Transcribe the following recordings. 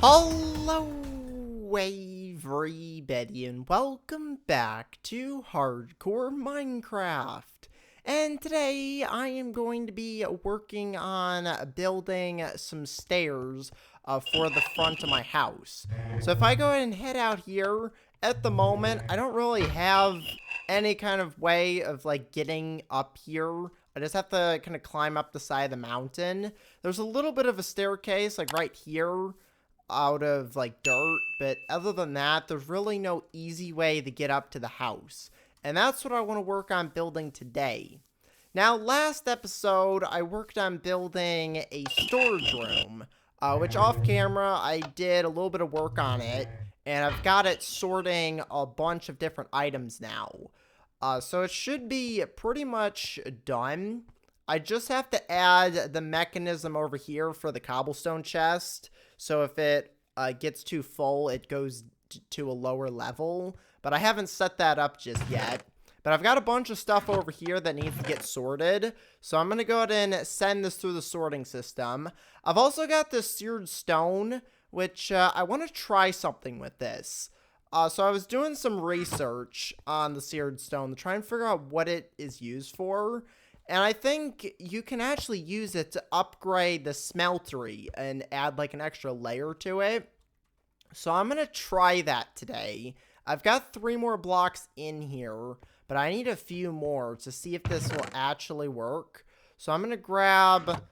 Hello everybody and welcome back to Hardcore Minecraft. And today I am going to be working on building some stairs for the front of my house. So if I go ahead and head out here, at the moment I don't really have any kind of way of like getting up here. I just have to kind of climb up the side of the mountain. There's a little bit of a staircase like right here out of like dirt, but other than that, there's really no easy way to get up to the house. And that's what I want to work on building today. Now, last episode, I worked on building a storage room, which off camera, I did a little bit of work on it, and I've got it sorting a bunch of different items now. So it should be pretty much done. I just have to add the mechanism over here for the cobblestone chest. So if it gets too full, it goes to a lower level. But I haven't set that up just yet. But I've got a bunch of stuff over here that needs to get sorted. So I'm going to go ahead and send this through the sorting system. I've also got this seared stone, which I want to try something with this. So I was doing some research on the seared stone to try and figure out what it is used for. And I think you can actually use it to upgrade the smeltery and add like an extra layer to it. So I'm going to try that today. I've got 3 more blocks in here, but I need a few more to see if this will actually work. So I'm going to grab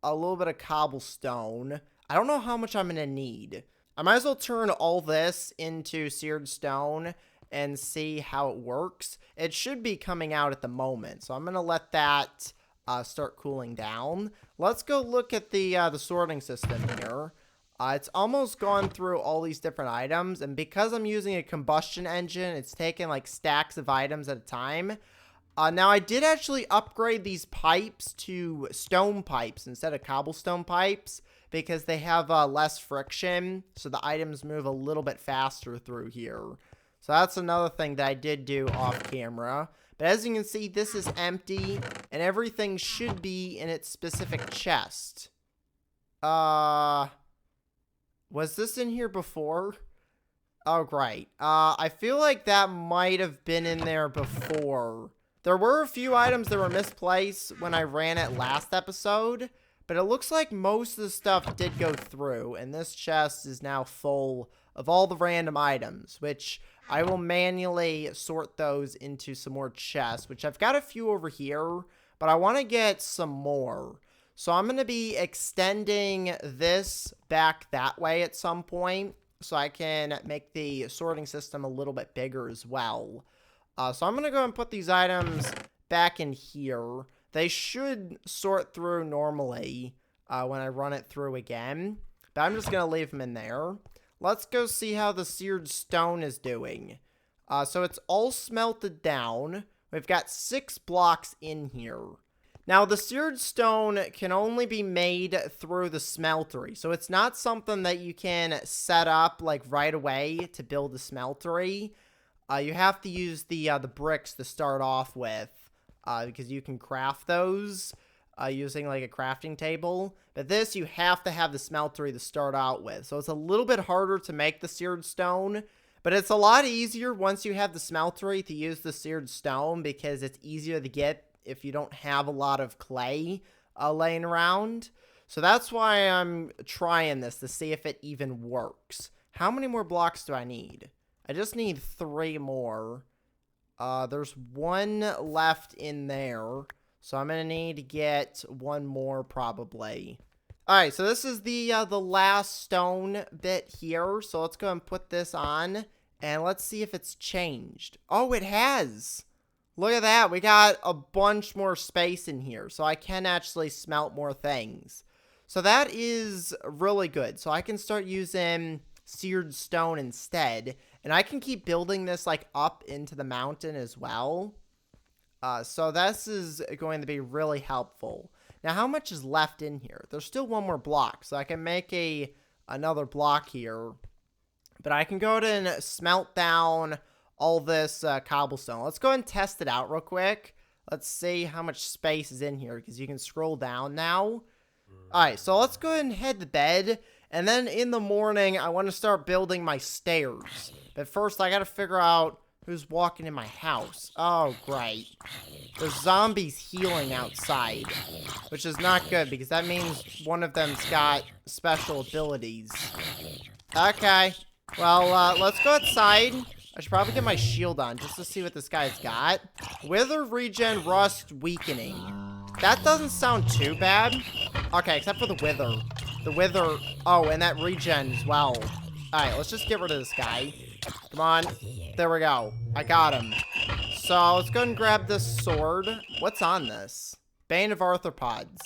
a little bit of cobblestone. I don't know how much I'm going to need. I might as well turn all this into seared stone and see how it works. It should be coming out at the moment, so I'm going to let that start cooling down. Let's go look at the sorting system here. It's almost gone through all these different items, and because I'm using a combustion engine, it's taking like stacks of items at a time. Now, I did actually upgrade these pipes to stone pipes instead of cobblestone pipes because they have less friction, so the items move a little bit faster through here. So that's another thing that I did do off camera. But as you can see, this is empty, and everything should be in its specific chest. Was this in here before? Oh, great. I feel like that might have been in there before. There were a few items that were misplaced when I ran it last episode, but it looks like most of the stuff did go through, and this chest is now full of all the random items, which I will manually sort those into some more chests, which I've got a few over here, but I want to get some more. So I'm going to be extending this back that way at some point so I can make the sorting system a little bit bigger as well. So I'm going to go and put these items back in here. They should sort through normally when I run it through again, but I'm just going to leave them in there. Let's go see how the seared stone is doing. So it's all smelted down. We've got 6 blocks in here. Now, the seared stone can only be made through the smeltery. So it's not something that you can set up like right away to build the smeltery. You have to use the bricks to start off with because you can craft those using like a crafting table. But this, you have to have the smeltery to start out with. So it's a little bit harder to make the seared stone, but it's a lot easier once you have the smeltery to use the seared stone because it's easier to get if you don't have a lot of clay laying around. So that's why I'm trying this to see if it even works. How many more blocks do I need? I just need 3 more. There's 1 left in there. So I'm going to need to get 1 more probably. Alright, so this is the last stone bit here. So let's go and put this on. And let's see if it's changed. Oh, it has! Look at that. We got a bunch more space in here. So I can actually smelt more things. So that is really good. So I can start using seared stone instead. And I can keep building this like up into the mountain as well. So this is going to be really helpful. Now, how much is left in here? There's still 1 more block, so I can make another block here. But I can go ahead and smelt down all this cobblestone. Let's go ahead and test it out real quick. Let's see how much space is in here, because you can scroll down now. Alright, so let's go ahead and head to bed. And then in the morning, I want to start building my stairs. But first, I got to figure out who's walking in my house. Oh, great. There's zombies healing outside, which is not good because that means one of them's got special abilities. Okay. Well, let's go outside. I should probably get my shield on just to see what this guy's got. Wither, regen, rust, weakening. That doesn't sound too bad. Okay, except for the wither. The wither. Oh, and that regen as well. Alright, let's just get rid of this guy. Come on. There we go. I got him. So, let's go ahead and grab this sword. What's on this? Bane of Arthropods.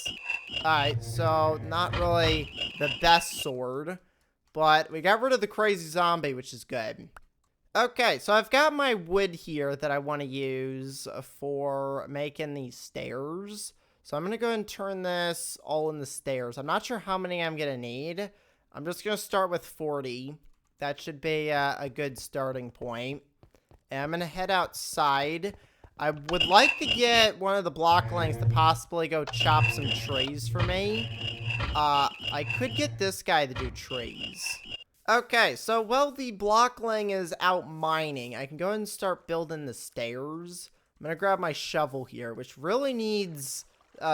Alright, so not really the best sword. But we got rid of the crazy zombie, which is good. Okay, so I've got my wood here that I want to use for making these stairs. So I'm going to go ahead and turn this all in the stairs. I'm not sure how many I'm going to need. I'm just going to start with 40. That should be a good starting point. And I'm going to head outside. I would like to get one of the blocklings to possibly go chop some trees for me. I could get this guy to do trees. Okay, so while the blockling is out mining, I can go ahead and start building the stairs. I'm going to grab my shovel here, which really needs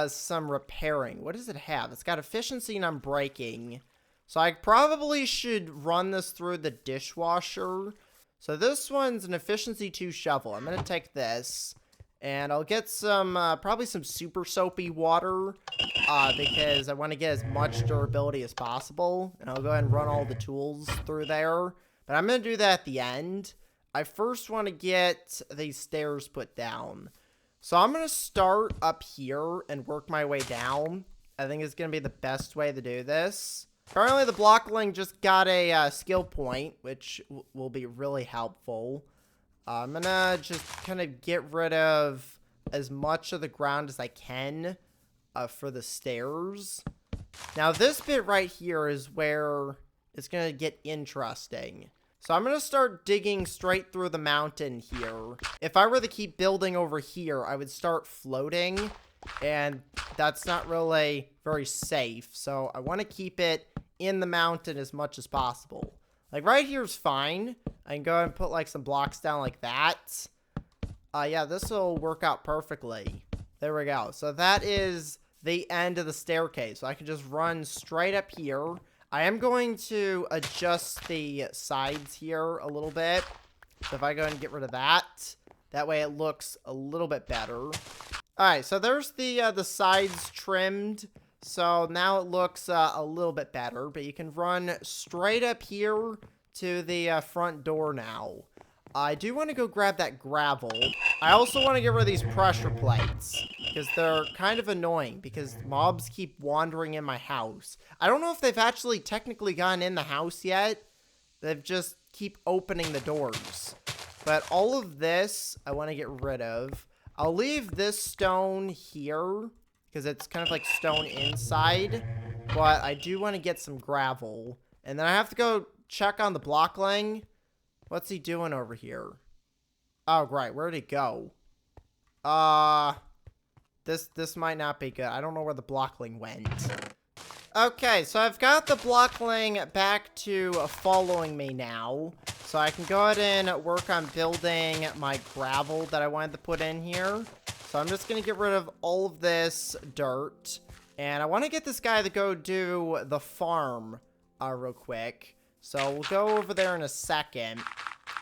some repairing. What does it have? It's got efficiency and unbreaking. So I probably should run this through the dishwasher. So this one's an efficiency 2 shovel. I'm going to take this. And I'll get some, probably some super soapy water. Because I want to get as much durability as possible. And I'll go ahead and run all the tools through there. But I'm going to do that at the end. I first want to get these stairs put down. So I'm going to start up here and work my way down. I think it's going to be the best way to do this. Apparently the blockling just got a skill point, which will be really helpful. I'm going to just kind of get rid of as much of the ground as I can for the stairs. Now this bit right here is where it's going to get interesting. So I'm going to start digging straight through the mountain here. If I were to keep building over here, I would start floating. And that's not really very safe. So I want to keep it in the mountain as much as possible. Like right here is fine. I can go ahead and put like some blocks down like that. Yeah, this will work out perfectly. There we go. So that is the end of the staircase. So I can just run straight up here. I am going to adjust the sides here a little bit. So if I go ahead and get rid of that, that way it looks a little bit better. Alright, so there's the sides trimmed. So now it looks a little bit better. But you can run straight up here to the front door now. I do want to go grab that gravel. I also want to get rid of these pressure plates. Because they're kind of annoying. Because mobs keep wandering in my house. I don't know if they've actually technically gotten in the house yet. They've just keep opening the doors. But all of this, I want to get rid of. I'll leave this stone here. Because it's kind of like stone inside. But I do want to get some gravel. And then I have to go check on the blockling. What's he doing over here? Oh, right. Where'd he go? This might not be good. I don't know where the blockling went. Okay, so I've got the blockling back to following me now. So I can go ahead and work on building my gravel that I wanted to put in here. So I'm just going to get rid of all of this dirt. And I want to get this guy to go do the farm real quick. So we'll go over there in a second.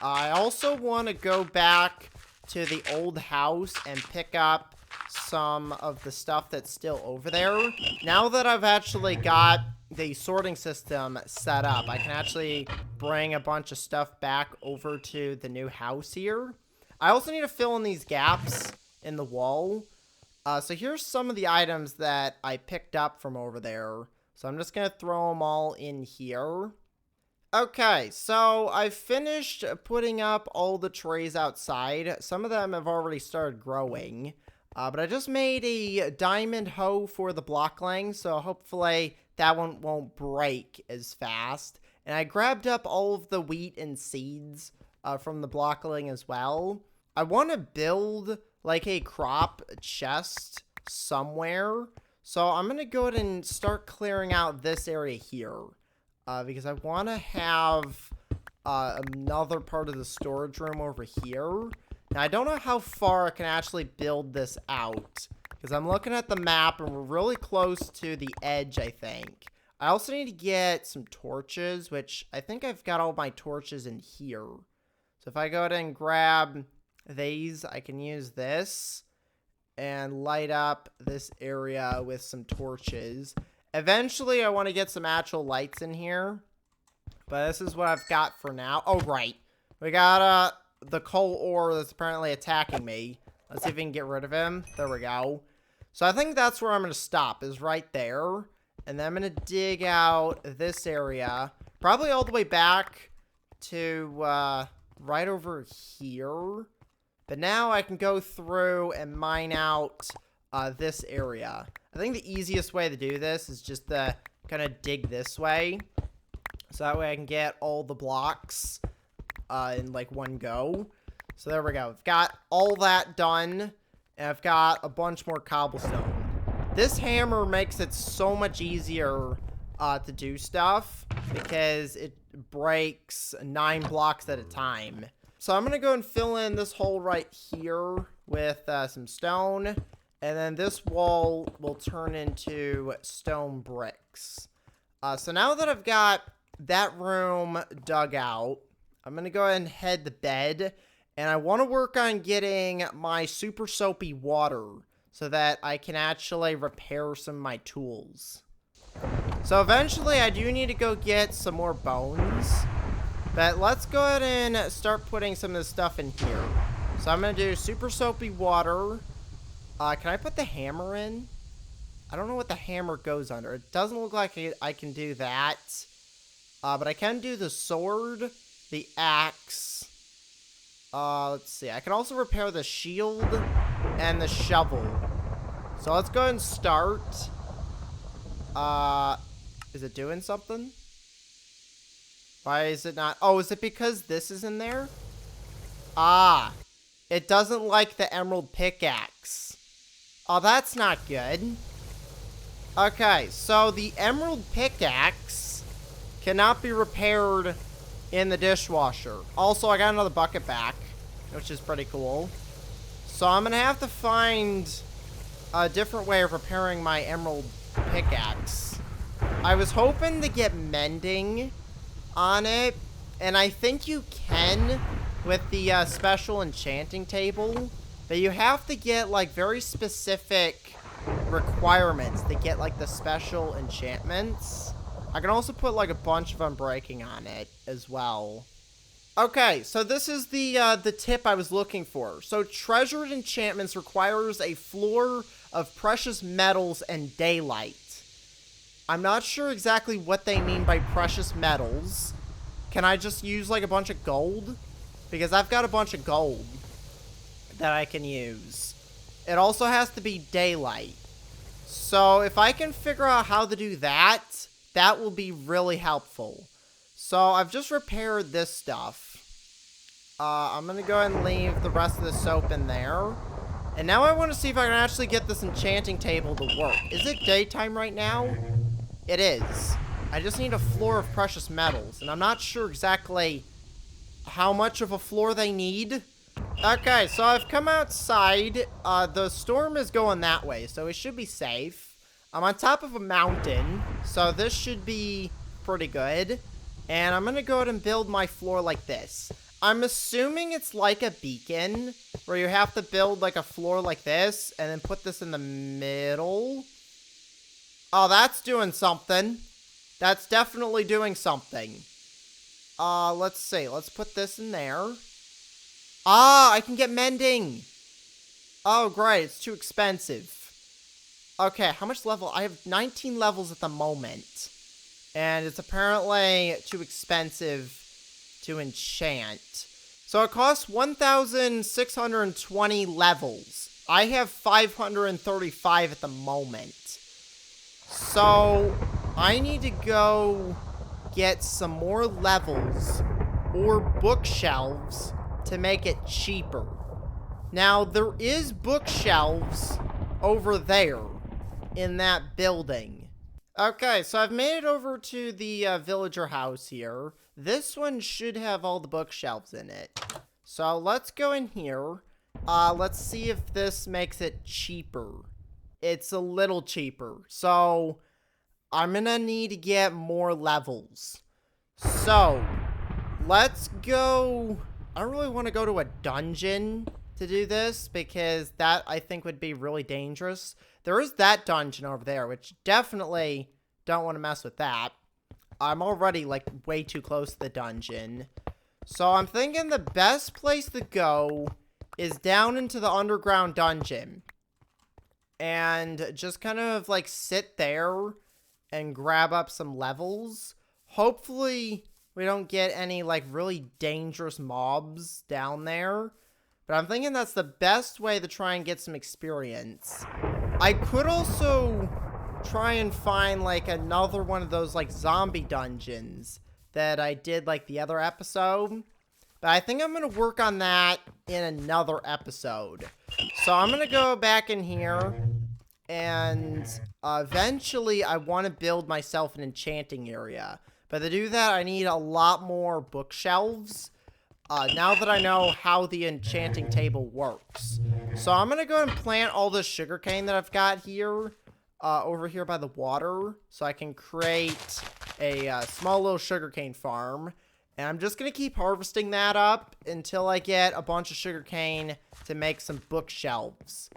I also want to go back to the old house and pick up some of the stuff that's still over there. Now that I've actually got the sorting system set up, I can actually bring a bunch of stuff back over to the new house here. I also need to fill in these gaps in the wall. So here's some of the items that I picked up from over there. So I'm just going to throw them all in here. Okay, so I've finished putting up all the trays outside. Some of them have already started growing. But I just made a diamond hoe for the blockling, so hopefully that one won't break as fast. And I grabbed up all of the wheat and seeds from the blockling as well. I want to build like a crop chest somewhere. So I'm going to go ahead and start clearing out this area here. because I want to have another part of the storage room over here. Now, I don't know how far I can actually build this out, because I'm looking at the map, and we're really close to the edge, I think. I also need to get some torches, which I think I've got all my torches in here. So if I go ahead and grab these, I can use this and light up this area with some torches. Eventually, I want to get some actual lights in here, but this is what I've got for now. Oh, right. We got the coal ore that's apparently attacking me. Let's see if we can get rid of him. There we go. So I think that's where I'm going to stop, is right there. And then I'm going to dig out this area, probably all the way back to right over here. But now I can go through and mine out this area. I think the easiest way to do this is just to kind of dig this way. So that way I can get all the blocks in like one go. So there we go. I've got all that done. And I've got a bunch more cobblestone. This hammer makes it so much easier to do stuff, because it breaks 9 blocks at a time. So I'm going to go and fill in this hole right here with some stone. And then this wall will turn into stone bricks. So now that I've got that room dug out, I'm going to go ahead and head to bed. And I want to work on getting my super soapy water so that I can actually repair some of my tools. So eventually I do need to go get some more bones. But let's go ahead and start putting some of this stuff in here. So I'm going to do super soapy water. Can I put the hammer in? I don't know what the hammer goes under. It doesn't look like I can do that. But I can do the sword, the axe. Let's see. I can also repair the shield and the shovel. So let's go ahead and start. Is it doing something? Why is it not? Oh, is it because this is in there? Ah, it doesn't like the emerald pickaxe. Oh, that's not good. Okay, so the emerald pickaxe cannot be repaired in the dishwasher. Also, I got another bucket back, which is pretty cool. So I'm going to have to find a different way of repairing my emerald pickaxe. I was hoping to get mending on it, and I think you can with the special enchanting table, but you have to get like very specific requirements to get like the special enchantments. I can also put like a bunch of unbreaking on it as well. Okay, so this is the tip I was looking for. So treasured enchantments requires a floor of precious metals and daylight. I'm not sure exactly what they mean by precious metals. Can I just use like a bunch of gold? Because I've got a bunch of gold that I can use. It also has to be daylight. So if I can figure out how to do that, that will be really helpful. So I've just repaired this stuff. I'm going to go ahead and leave the rest of the soap in there. And now I want to see if I can actually get this enchanting table to work. Is it daytime right now? It is. I just need a floor of precious metals. And I'm not sure exactly how much of a floor they need. Okay, so I've come outside. The storm is going that way, so it should be safe. I'm on top of a mountain, so this should be pretty good. And I'm going to go ahead and build my floor like this. I'm assuming it's like a beacon, where you have to build like a floor like this, and then put this in the middle. Oh, that's doing something. That's definitely doing something. Let's see. Let's put this in there. Ah, I can get mending. Oh, great. It's too expensive. Okay, how much level? I have 19 levels at the moment. And it's apparently too expensive to enchant. So it costs 1,620 levels. I have 535 at the moment. So I need to go get some more levels or bookshelves to make it cheaper. Now, there is bookshelves over there in that building. Okay, so I've made it over to the villager house here. This one should have all the bookshelves in it. So let's go in here. Let's see if this makes it cheaper. It's a little cheaper. So I'm gonna need to get more levels. So let's go. I don't really want to go to a dungeon to do this because that I think would be really dangerous. There is that dungeon over there, which definitely don't want to mess with that. I'm already like way too close to the dungeon. So I'm thinking the best place to go is down into the underground dungeon. And just kind of like sit there and grab up some levels. Hopefully we don't get any like really dangerous mobs down there. But I'm thinking that's the best way to try and get some experience. I could also try and find like another one of those like zombie dungeons that I did like the other episode. But I think I'm going to work on that in another episode. So I'm going to go back in here and eventually I want to build myself an enchanting area. But to do that, I need a lot more bookshelves. Now that I know how the enchanting table works. So I'm going to go and plant all this sugarcane that I've got here, over here by the water. So I can create a small little sugarcane farm. And I'm just going to keep harvesting that up until I get a bunch of sugarcane to make some bookshelves.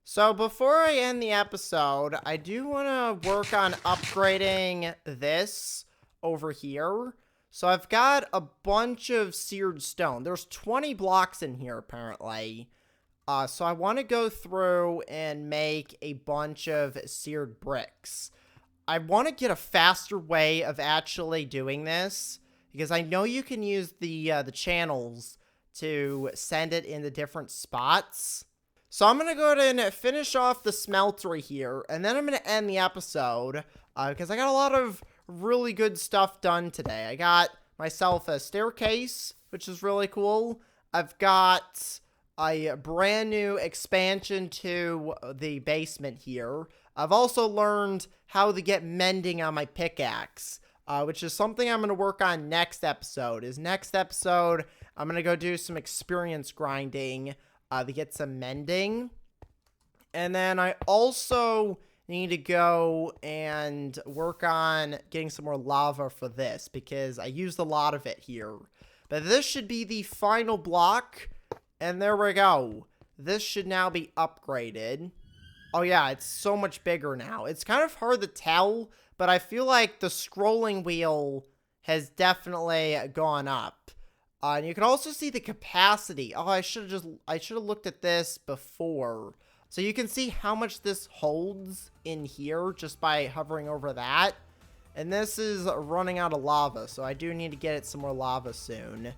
So before I end the episode, I do want to work on upgrading this over here. So I've got a bunch of seared stone. There's 20 blocks in here, apparently. So I want to go through and make a bunch of seared bricks. I want to get a faster way of actually doing this, because I know you can use the channels to send it into different spots. So I'm going to go ahead and finish off the smeltery here, and then I'm going to end the episode, because I got a lot of really good stuff done today. I got myself a staircase, which is really cool. I've got a brand new expansion to the basement here. I've also learned how to get mending on my pickaxe, which is something I'm going to work on next episode. Next episode, I'm going to go do some experience grinding to get some mending. And then I also need to go and work on getting some more lava for this, because I used a lot of it here. But this should be the final block, and there we go. This should now be upgraded. Oh yeah, it's so much bigger now. It's kind of hard to tell, but I feel like the scrolling wheel has definitely gone up. And you can also see the capacity. Oh, I should have looked at this before. So you can see how much this holds in here just by hovering over that. And this is running out of lava, so I do need to get it some more lava soon.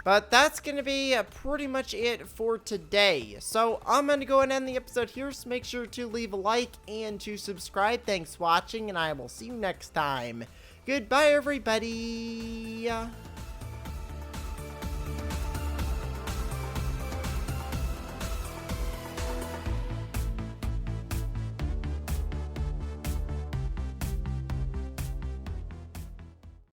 But that's going to be pretty much it for today. So I'm going to go and end the episode here, so make sure to leave a like and to subscribe. Thanks for watching, and I will see you next time. Goodbye, everybody.